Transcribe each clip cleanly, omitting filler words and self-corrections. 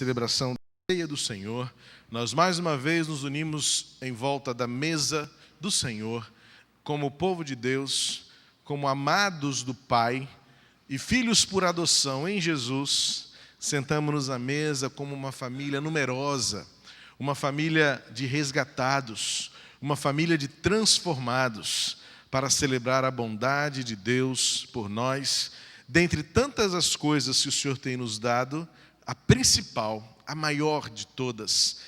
celebração da Ceia do Senhor, nós mais uma vez nos unimos em volta da mesa do Senhor, como povo de Deus, como amados do Pai e filhos por adoção em Jesus. Sentamos-nos à mesa como uma família numerosa, uma família de resgatados, uma família de transformados, para celebrar a bondade de Deus por nós. Dentre tantas as coisas que o Senhor tem nos dado, a principal, a maior de todas,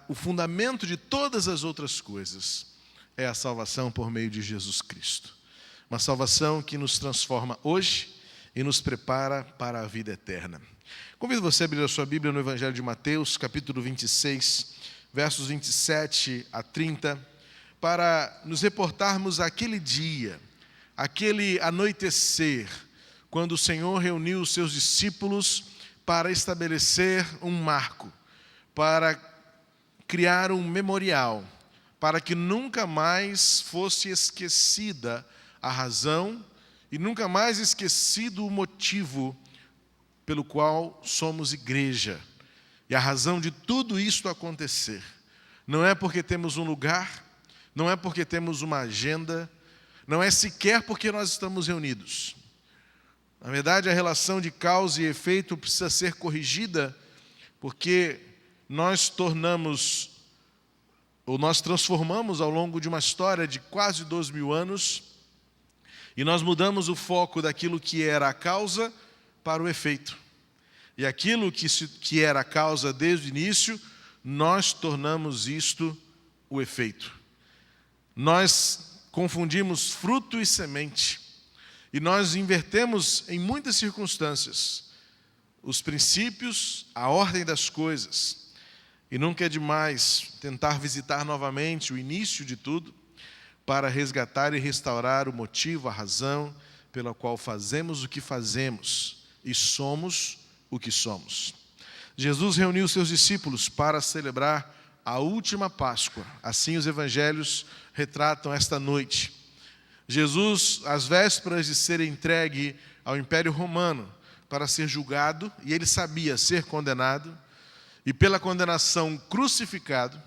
o fundamento de todas as outras coisas, é a salvação por meio de Jesus Cristo. Uma salvação que nos transforma hoje e nos prepara para a vida eterna. Convido você a abrir a sua Bíblia no Evangelho de Mateus, capítulo 26, versos 27 a 30, para nos reportarmos àquele dia, aquele anoitecer, quando o Senhor reuniu os seus discípulos para estabelecer um marco, para criar um memorial, para que nunca mais fosse esquecida a razão e nunca mais esquecido o motivo pelo qual somos igreja. E a razão de tudo isto acontecer não é porque temos um lugar, não é porque temos uma agenda, não é sequer porque nós estamos reunidos. Na verdade, a relação de causa e efeito precisa ser corrigida, porque nós transformamos ao longo de uma história de quase 2.000 anos, e nós mudamos o foco daquilo que era a causa para o efeito. E aquilo que era a causa desde o início, nós tornamos isto o efeito. Nós confundimos fruto e semente. E nós invertemos em muitas circunstâncias os princípios, a ordem das coisas. E nunca é demais tentar visitar novamente o início de tudo para resgatar e restaurar o motivo, a razão pela qual fazemos o que fazemos e somos o que somos. Jesus reuniu seus discípulos para celebrar a última Páscoa. Assim os evangelhos retratam esta noite. Jesus, às vésperas de ser entregue ao Império Romano para ser julgado, e ele sabia ser condenado, e pela condenação crucificado,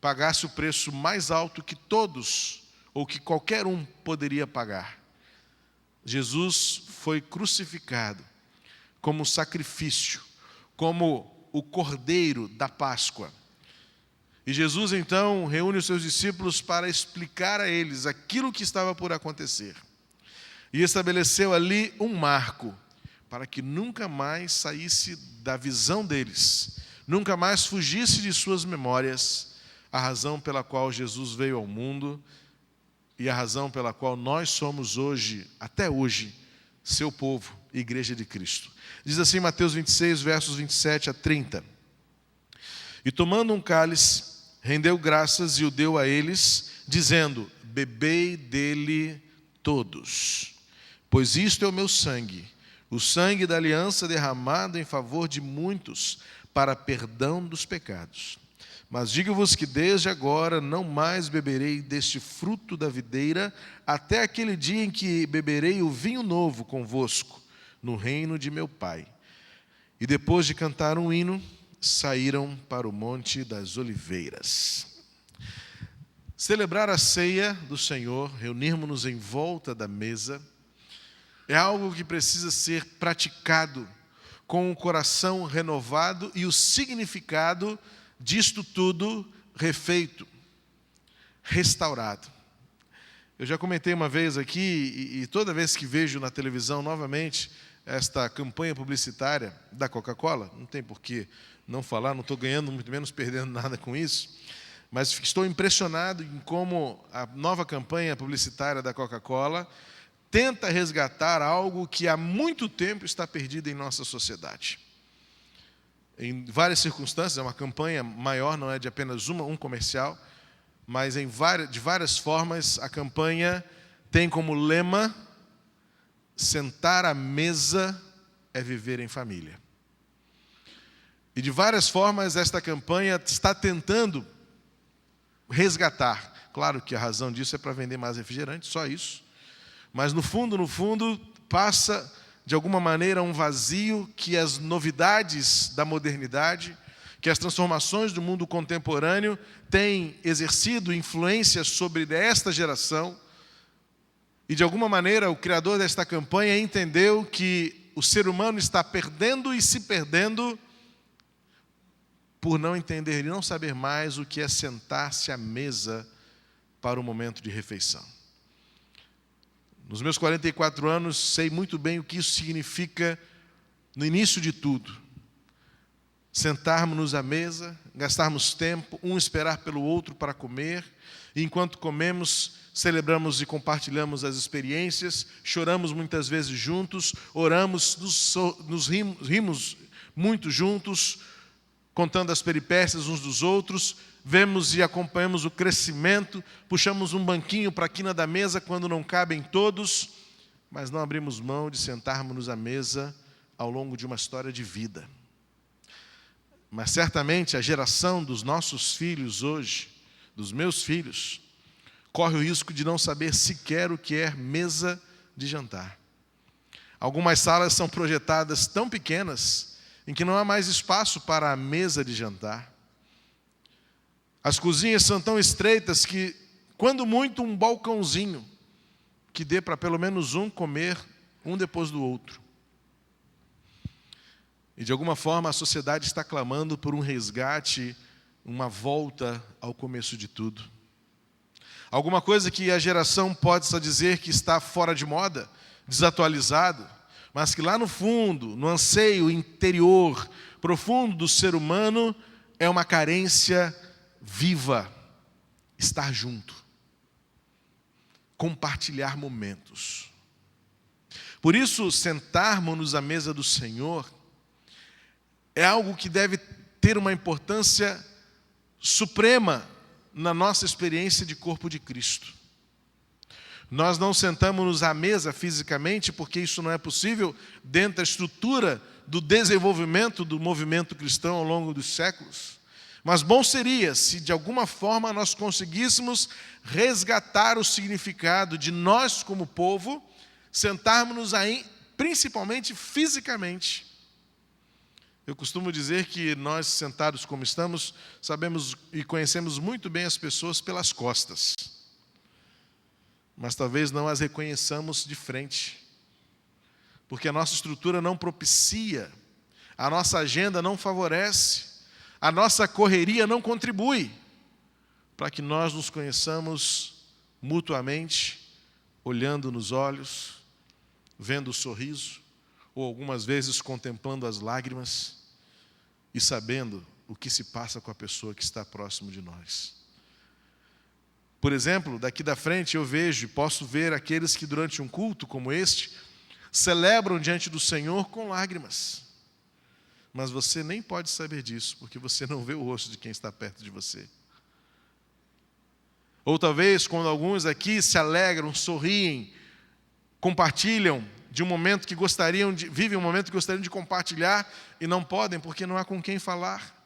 pagasse o preço mais alto que todos, ou que qualquer um poderia pagar. Jesus foi crucificado como sacrifício, como o Cordeiro da Páscoa. E Jesus, então, reúne os seus discípulos para explicar a eles aquilo que estava por acontecer. E estabeleceu ali um marco, para que nunca mais saísse da visão deles, nunca mais fugisse de suas memórias, a razão pela qual Jesus veio ao mundo e a razão pela qual nós somos hoje, até hoje, seu povo, Igreja de Cristo. Diz assim Mateus 26, versos 27 a 30. E tomando um cálice, rendeu graças e o deu a eles, dizendo: bebei dele todos, pois isto é o meu sangue, o sangue da aliança derramado em favor de muitos, para perdão dos pecados. Mas digo-vos que desde agora não mais beberei deste fruto da videira, até aquele dia em que beberei o vinho novo convosco, no reino de meu Pai. E depois de cantar um hino, saíram para o Monte das Oliveiras. Celebrar a ceia do Senhor, reunirmos-nos em volta da mesa, é algo que precisa ser praticado com o coração renovado e o significado disto tudo refeito, restaurado. Eu já comentei uma vez aqui, e toda vez que vejo na televisão novamente esta campanha publicitária da Coca-Cola, não tem por que não falar, não estou ganhando, muito menos perdendo nada com isso, mas estou impressionado em como a nova campanha publicitária da Coca-Cola tenta resgatar algo que há muito tempo está perdido em nossa sociedade. Em várias circunstâncias, é uma campanha maior, não é de apenas um comercial, mas de várias formas a campanha tem como lema: sentar à mesa é viver em família. E de várias formas esta campanha está tentando resgatar. Claro que a razão disso é para vender mais refrigerante, só isso. Mas no fundo, passa de alguma maneira, um vazio que as novidades da modernidade, que as transformações do mundo contemporâneo têm exercido influência sobre esta geração. E, de alguma maneira, o criador desta campanha entendeu que o ser humano está perdendo e se perdendo por não entender e não saber mais o que é sentar-se à mesa para o momento de refeição. Nos meus 44 anos, sei muito bem o que isso significa no início de tudo. Sentarmos-nos à mesa, gastarmos tempo, um esperar pelo outro para comer, e enquanto comemos, celebramos e compartilhamos as experiências, choramos muitas vezes juntos, oramos, nos rimos muito juntos, contando as peripécias uns dos outros, vemos e acompanhamos o crescimento, puxamos um banquinho para a quina da mesa quando não cabem todos, mas não abrimos mão de sentarmos-nos à mesa ao longo de uma história de vida. Mas certamente a geração dos nossos filhos hoje, dos meus filhos, corre o risco de não saber sequer o que é mesa de jantar. Algumas salas são projetadas tão pequenas em que não há mais espaço para a mesa de jantar. As cozinhas são tão estreitas que, quando muito, um balcãozinho que dê para pelo menos um comer um depois do outro. E de alguma forma a sociedade está clamando por um resgate, uma volta ao começo de tudo. Alguma coisa que a geração pode só dizer que está fora de moda, desatualizado, mas que lá no fundo, no anseio interior, profundo do ser humano, é uma carência viva, estar junto, compartilhar momentos. Por isso, sentarmos-nos à mesa do Senhor é algo que deve ter uma importância suprema na nossa experiência de corpo de Cristo. Nós não sentamos-nos à mesa fisicamente, porque isso não é possível dentro da estrutura do desenvolvimento do movimento cristão ao longo dos séculos. Mas bom seria se, de alguma forma, nós conseguíssemos resgatar o significado de nós, como povo, sentarmos-nos aí, principalmente fisicamente. Eu costumo dizer que nós, sentados como estamos, sabemos e conhecemos muito bem as pessoas pelas costas. Mas talvez não as reconheçamos de frente. Porque a nossa estrutura não propicia, a nossa agenda não favorece, a nossa correria não contribui para que nós nos conheçamos mutuamente, olhando nos olhos, vendo o sorriso, ou algumas vezes contemplando as lágrimas e sabendo o que se passa com a pessoa que está próximo de nós. Por exemplo, daqui da frente eu vejo e posso ver aqueles que durante um culto como este celebram diante do Senhor com lágrimas. Mas você nem pode saber disso, porque você não vê o rosto de quem está perto de você. Ou talvez quando alguns aqui se alegram, sorriem, compartilham de um momento que vivem um momento que gostariam de compartilhar e não podem porque não há com quem falar.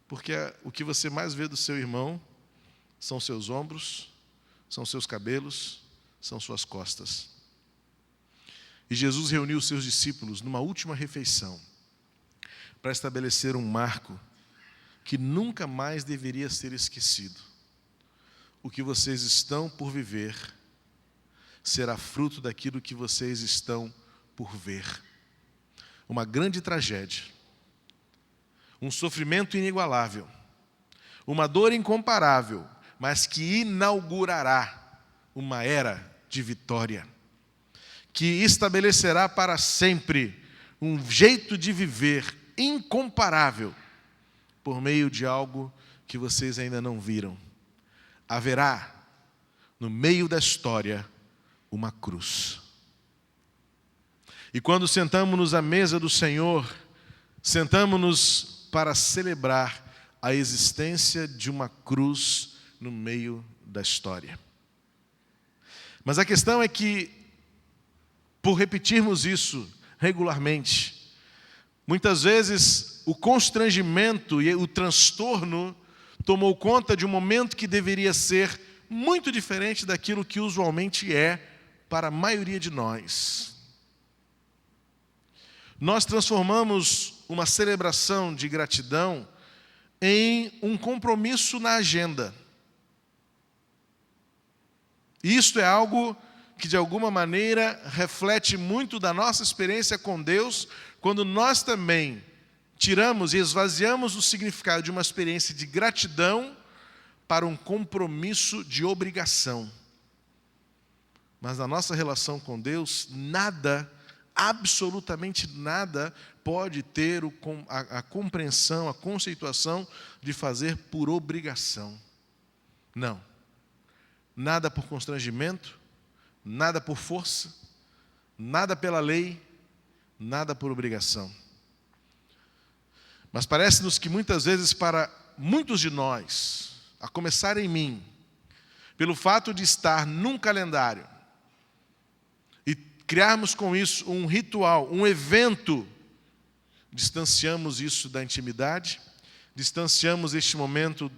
Porque o que você mais vê do seu irmão são seus ombros, são seus cabelos, são suas costas. E Jesus reuniu os seus discípulos numa última refeição para estabelecer um marco que nunca mais deveria ser esquecido. O que vocês estão por viver será fruto daquilo que vocês estão por ver. Uma grande tragédia, um sofrimento inigualável, uma dor incomparável, mas que inaugurará uma era de vitória, que estabelecerá para sempre um jeito de viver incomparável por meio de algo que vocês ainda não viram. Haverá, no meio da história, uma cruz. E quando sentamos-nos à mesa do Senhor, sentamos-nos para celebrar a existência de uma cruz no meio da história. Mas a questão é que, por repetirmos isso regularmente, muitas vezes o constrangimento e o transtorno tomou conta de um momento que deveria ser muito diferente daquilo que usualmente é para a maioria de nós. nós transformamos uma celebração de gratidão em um compromisso na agenda. Isto é algo que, de alguma maneira, reflete muito da nossa experiência com Deus, quando nós também tiramos e esvaziamos o significado de uma experiência de gratidão para um compromisso de obrigação. Mas na nossa relação com Deus, nada, absolutamente nada, pode ter a compreensão, a conceituação de fazer por obrigação. Não. Nada por constrangimento, nada por força, nada pela lei, nada por obrigação. Mas parece-nos que muitas vezes para muitos de nós, a começar em mim, pelo fato de estar num calendário e criarmos com isso um ritual, um evento, distanciamos isso da intimidade, distanciamos este momento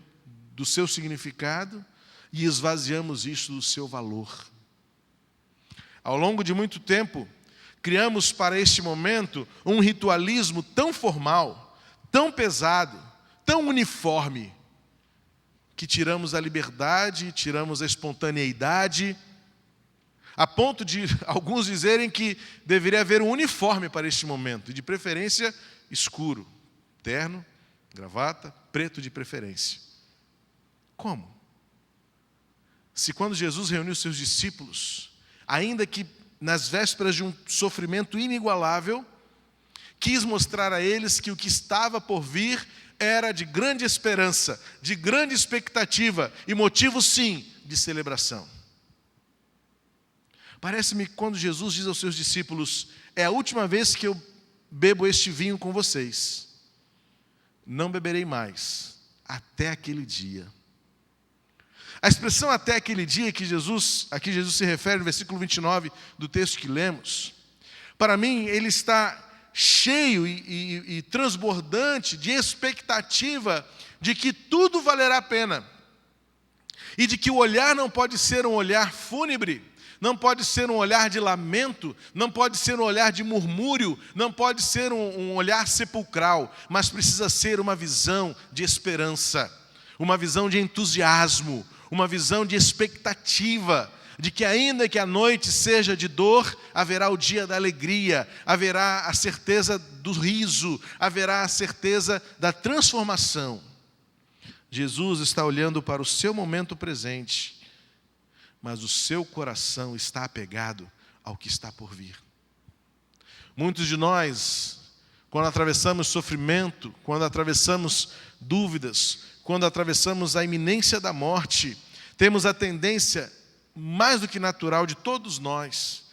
do seu significado e esvaziamos isso do seu valor. Ao longo de muito tempo, criamos para este momento um ritualismo tão formal, tão pesado, tão uniforme, que tiramos a liberdade, tiramos a espontaneidade, a ponto de alguns dizerem que deveria haver um uniforme para este momento, e de preferência escuro, terno, gravata, preto de preferência. Como? Se quando Jesus reuniu seus discípulos, ainda que nas vésperas de um sofrimento inigualável, quis mostrar a eles que o que estava por vir era de grande esperança, de grande expectativa e motivo, sim, de celebração. Parece-me que quando Jesus diz aos seus discípulos: é a última vez que eu bebo este vinho com vocês, não beberei mais, até aquele dia. A expressão até aquele dia que aqui Jesus se refere no versículo 29 do texto que lemos, para mim ele está cheio e transbordante de expectativa de que tudo valerá a pena. E de que o olhar não pode ser um olhar fúnebre, não pode ser um olhar de lamento, não pode ser um olhar de murmúrio, não pode ser um olhar sepulcral, mas precisa ser uma visão de esperança, uma visão de entusiasmo, uma visão de expectativa, de que ainda que a noite seja de dor, haverá o dia da alegria, haverá a certeza do riso, haverá a certeza da transformação. Jesus está olhando para o seu momento presente, mas o seu coração está apegado ao que está por vir. Muitos de nós, quando atravessamos sofrimento, quando atravessamos dúvidas, quando atravessamos a iminência da morte, temos a tendência, mais do que natural de todos nós,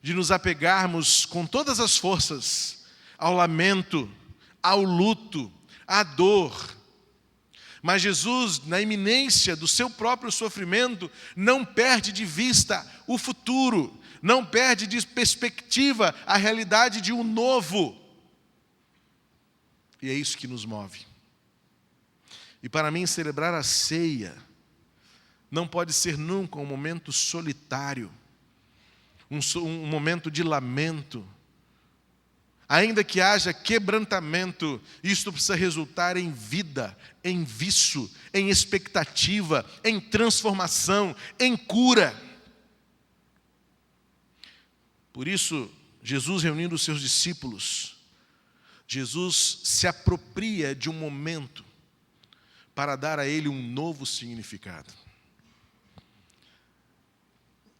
de nos apegarmos com todas as forças ao lamento, ao luto, à dor. Mas Jesus, na iminência do seu próprio sofrimento, não perde de vista o futuro, não perde de perspectiva a realidade de um novo. E é isso que nos move. E para mim, celebrar a ceia não pode ser nunca um momento solitário, um momento de lamento. Ainda que haja quebrantamento, isto precisa resultar em vida, em vício, em expectativa, em transformação, em cura. Por isso, Jesus reunindo os seus discípulos, Jesus se apropria de um momento para dar a ele um novo significado.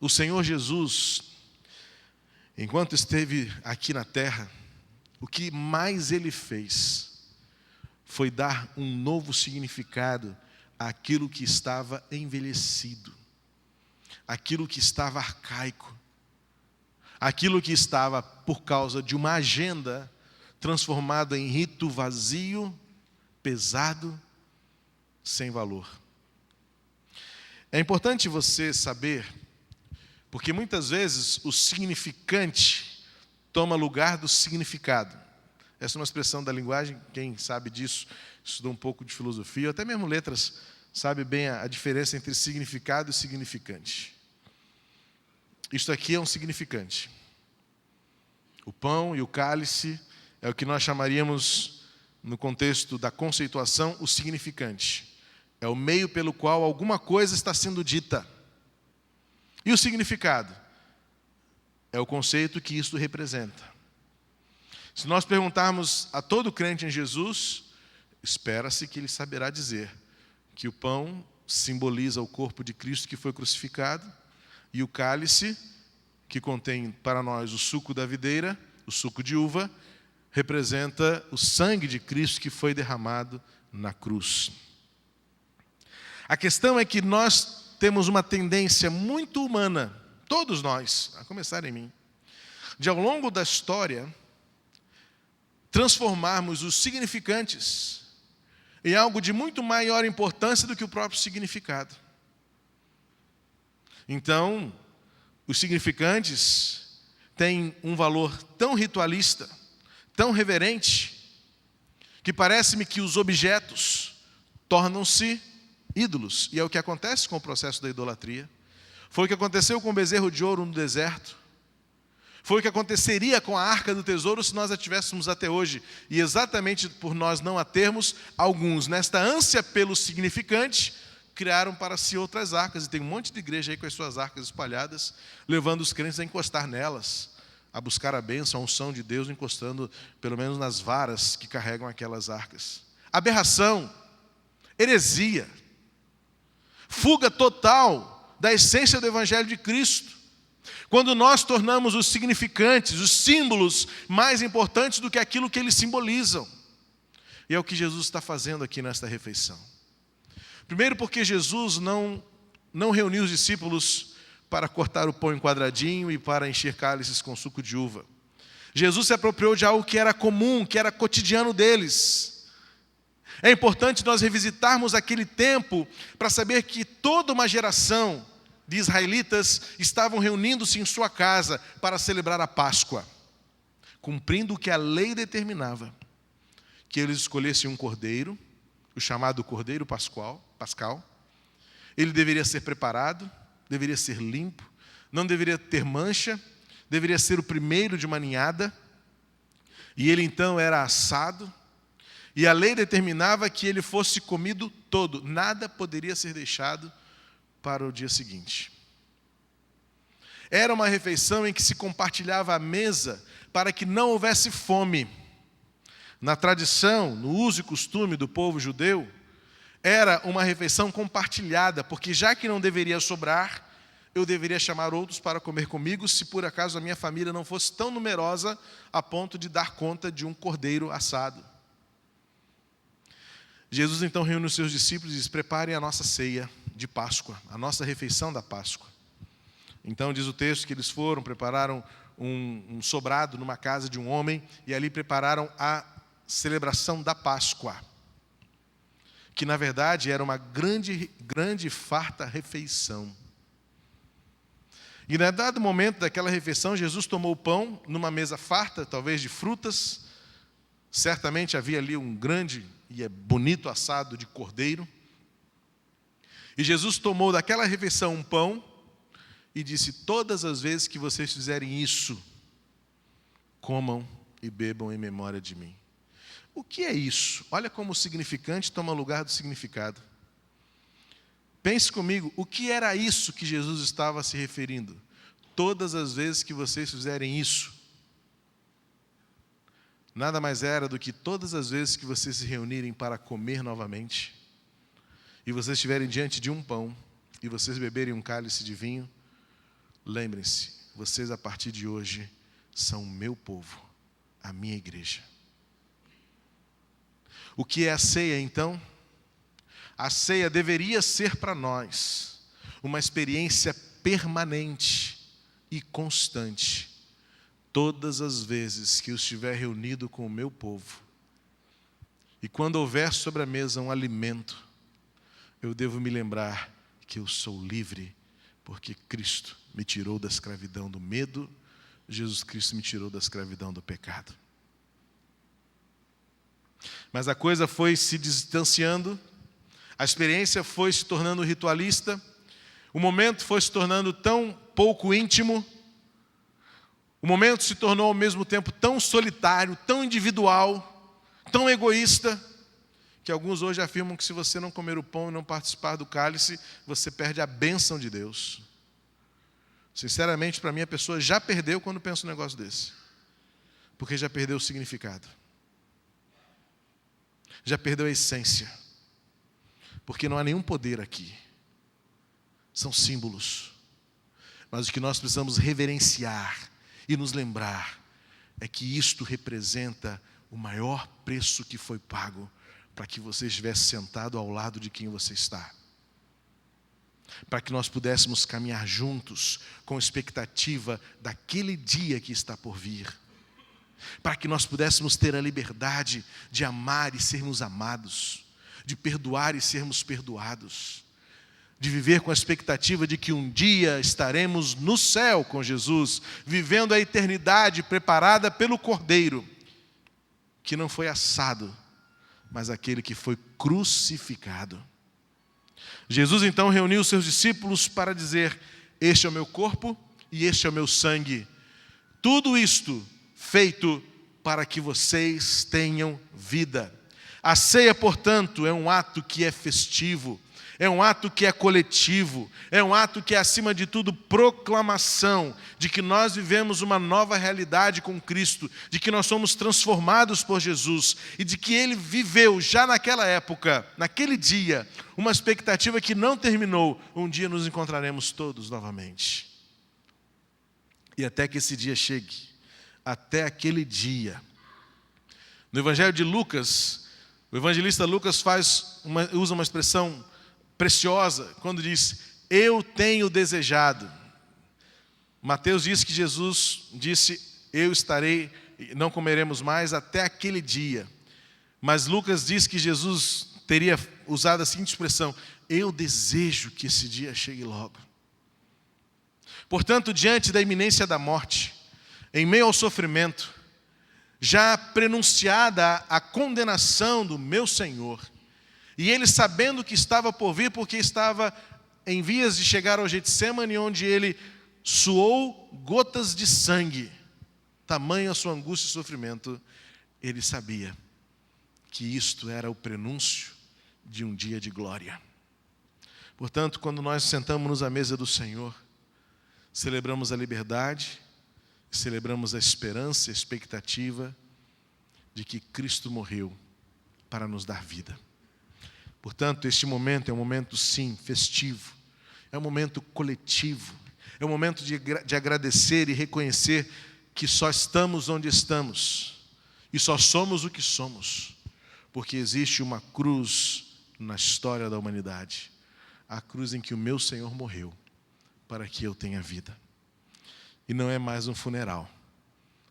O Senhor Jesus, enquanto esteve aqui na terra, o que mais Ele fez foi dar um novo significado àquilo que estava envelhecido, àquilo que estava arcaico, aquilo que estava, por causa de uma agenda, transformado em rito vazio, pesado, sem valor. É importante você saber, porque muitas vezes o significante toma lugar do significado. Essa é uma expressão da linguagem, quem sabe disso, estudou um pouco de filosofia, ou até mesmo letras, sabe bem a diferença entre significado e significante. Isto aqui é um significante. O pão e o cálice é o que nós chamaríamos, no contexto da conceituação, o significante. É o meio pelo qual alguma coisa está sendo dita. E o significado? É o conceito que isto representa. Se nós perguntarmos a todo crente em Jesus, espera-se que ele saberá dizer que o pão simboliza o corpo de Cristo que foi crucificado, e o cálice, que contém para nós o suco da videira, o suco de uva, representa o sangue de Cristo que foi derramado na cruz. A questão é que nós temos uma tendência muito humana, todos nós, a começar em mim, de ao longo da história, transformarmos os significantes em algo de muito maior importância do que o próprio significado. Então, os significantes têm um valor tão ritualista, tão reverente, que parece-me que os objetos tornam-se ídolos. E é o que acontece com o processo da idolatria. Foi o que aconteceu com o bezerro de ouro no deserto. Foi o que aconteceria com a arca do tesouro se nós a tivéssemos até hoje. E exatamente por nós não a termos, alguns, nesta ânsia pelo significante, criaram para si outras arcas. E tem um monte de igreja aí com as suas arcas espalhadas, levando os crentes a encostar nelas, a buscar a bênção, a unção de Deus, encostando pelo menos nas varas que carregam aquelas arcas. Aberração, heresia, fuga total da essência do Evangelho de Cristo. Quando nós tornamos os significantes, os símbolos, mais importantes do que aquilo que eles simbolizam. E é o que Jesus está fazendo aqui nesta refeição. Primeiro porque Jesus não reuniu os discípulos para cortar o pão em quadradinho e para encher cálices com suco de uva. Jesus se apropriou de algo que era comum, que era cotidiano deles. É importante nós revisitarmos aquele tempo para saber que toda uma geração de israelitas estavam reunindo-se em sua casa para celebrar a Páscoa, cumprindo o que a lei determinava, que eles escolhessem um cordeiro, o chamado cordeiro pascal. Ele deveria ser preparado, deveria ser limpo, não deveria ter mancha, deveria ser o primeiro de uma ninhada, e ele então era assado, e a lei determinava que ele fosse comido todo, nada poderia ser deixado para o dia seguinte. Era uma refeição em que se compartilhava a mesa para que não houvesse fome. Na tradição, no uso e costume do povo judeu, era uma refeição compartilhada, porque já que não deveria sobrar, eu deveria chamar outros para comer comigo, se por acaso a minha família não fosse tão numerosa a ponto de dar conta de um cordeiro assado. Jesus então reúne os seus discípulos e diz: preparem a nossa ceia de Páscoa, a nossa refeição da Páscoa. Então diz o texto que eles foram, prepararam um sobrado numa casa de um homem e ali prepararam a celebração da Páscoa, que na verdade era uma grande e farta refeição. E em dado momento daquela refeição, Jesus tomou o pão numa mesa farta, talvez de frutas. Certamente havia ali um grande e bonito assado de cordeiro. E Jesus tomou daquela refeição um pão e disse: todas as vezes que vocês fizerem isso, comam e bebam em memória de mim. O que é isso? Olha como o significante toma lugar do significado. Pense comigo, o que era isso que Jesus estava se referindo? Todas as vezes que vocês fizerem isso. Nada mais era do que todas as vezes que vocês se reunirem para comer novamente, e vocês estiverem diante de um pão, e vocês beberem um cálice de vinho, lembrem-se, vocês a partir de hoje são o meu povo, a minha igreja. O que é a ceia então? A ceia deveria ser para nós uma experiência permanente e constante. Todas as vezes que eu estiver reunido com o meu povo, e quando houver sobre a mesa um alimento, eu devo me lembrar que eu sou livre, porque Cristo me tirou da escravidão do medo, Jesus Cristo me tirou da escravidão do pecado. Mas a coisa foi se distanciando, a experiência foi se tornando ritualista, o momento foi se tornando tão pouco íntimo, O momento se tornou ao mesmo tempo tão solitário, tão individual, tão egoísta, que alguns hoje afirmam que se você não comer o pão e não participar do cálice, você perde a bênção de Deus. Sinceramente, para mim, a pessoa já perdeu quando pensa um negócio desse. Porque já perdeu o significado. Já perdeu a essência. Porque não há nenhum poder aqui. São símbolos. Mas o que nós precisamos reverenciar e nos lembrar é que isto representa o maior preço que foi pago para que você estivesse sentado ao lado de quem você está. Para que nós pudéssemos caminhar juntos com expectativa daquele dia que está por vir. Para que nós pudéssemos ter a liberdade de amar e sermos amados, de perdoar e sermos perdoados, de viver com a expectativa de que um dia estaremos no céu com Jesus, vivendo a eternidade preparada pelo Cordeiro, que não foi assado, mas aquele que foi crucificado. Jesus então reuniu os seus discípulos para dizer: este é o meu corpo e este é o meu sangue. Tudo isto feito para que vocês tenham vida. A ceia, portanto, é um ato que é festivo, é um ato que é coletivo, é um ato que é, acima de tudo, proclamação de que nós vivemos uma nova realidade com Cristo, de que nós somos transformados por Jesus e de que Ele viveu já naquela época, naquele dia, uma expectativa que não terminou. Um dia nos encontraremos todos novamente. E até que esse dia chegue, até aquele dia. No Evangelho de Lucas, o evangelista Lucas usa uma expressão preciosa quando diz: eu tenho desejado. Mateus diz que Jesus disse: eu estarei, não comeremos mais até aquele dia. Mas Lucas diz que Jesus teria usado a seguinte expressão: eu desejo que esse dia chegue logo. Portanto, diante da iminência da morte, em meio ao sofrimento, já prenunciada a condenação do meu Senhor, e ele sabendo que estava por vir, porque estava em vias de chegar ao Getsêmani, onde ele suou gotas de sangue, tamanha a sua angústia e sofrimento, ele sabia que isto era o prenúncio de um dia de glória. Portanto, quando nós sentamos à mesa do Senhor, celebramos a liberdade, celebramos a esperança, a expectativa de que Cristo morreu para nos dar vida. Portanto, este momento é um momento, sim, festivo, é um momento coletivo, é um momento de agradecer e reconhecer que só estamos onde estamos e só somos o que somos, porque existe uma cruz na história da humanidade, a cruz em que o meu Senhor morreu para que eu tenha vida. E não é mais um funeral,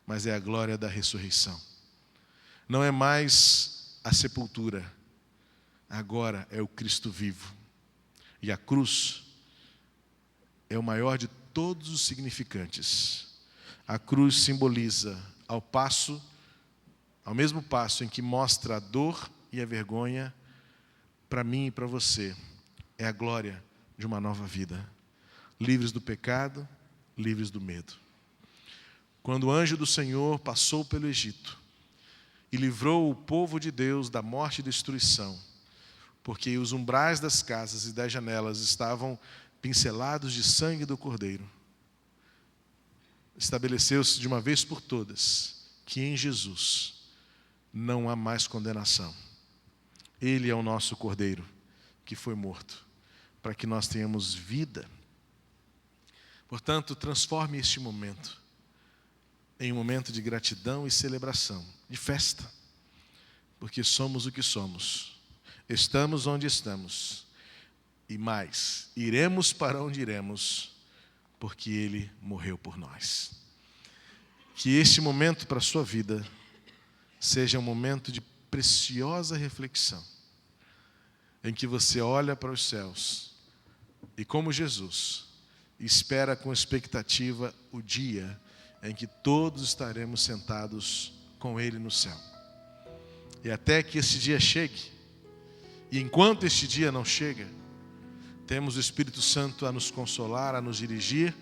mas é a glória da ressurreição. Não é mais a sepultura, agora é o Cristo vivo. E a cruz é o maior de todos os significantes. A cruz simboliza, ao mesmo passo em que mostra a dor e a vergonha, para mim e para você, é a glória de uma nova vida. Livres do pecado, livres do medo. Quando o anjo do Senhor passou pelo Egito e livrou o povo de Deus da morte e destruição, porque os umbrais das casas e das janelas estavam pincelados de sangue do Cordeiro, estabeleceu-se de uma vez por todas que em Jesus não há mais condenação. Ele é o nosso Cordeiro que foi morto, para que nós tenhamos vida. Portanto, transforme este momento em um momento de gratidão e celebração, de festa, porque somos o que somos, estamos onde estamos, e mais, iremos para onde iremos, porque Ele morreu por nós. Que este momento para a sua vida seja um momento de preciosa reflexão, em que você olha para os céus e, como Jesus, espera com expectativa o dia em que todos estaremos sentados com Ele no céu. E até que esse dia chegue, e enquanto este dia não chega, temos o Espírito Santo a nos consolar, a nos dirigir,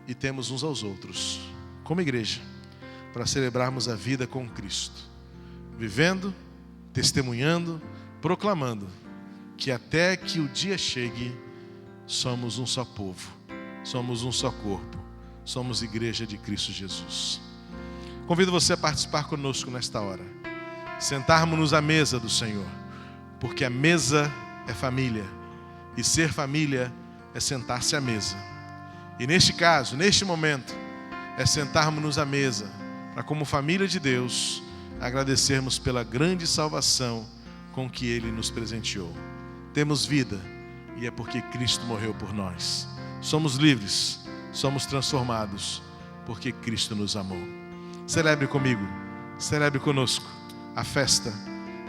e temos uns aos outros como igreja, para celebrarmos a vida com Cristo, vivendo, testemunhando, proclamando que até que o dia chegue, somos um só povo, somos um só corpo, somos igreja de Cristo Jesus. Convido você a participar conosco nesta hora, sentarmos-nos à mesa do Senhor, porque a mesa é família, e ser família é sentar-se à mesa. E neste caso, neste momento, é sentarmos-nos à mesa, para como família de Deus, agradecermos pela grande salvação com que Ele nos presenteou. Temos vida, e é porque Cristo morreu por nós. Somos livres, somos transformados, porque Cristo nos amou. Celebre comigo, celebre conosco a festa,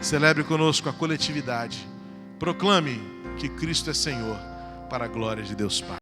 celebre conosco a coletividade. Proclame que Cristo é Senhor, para a glória de Deus Pai.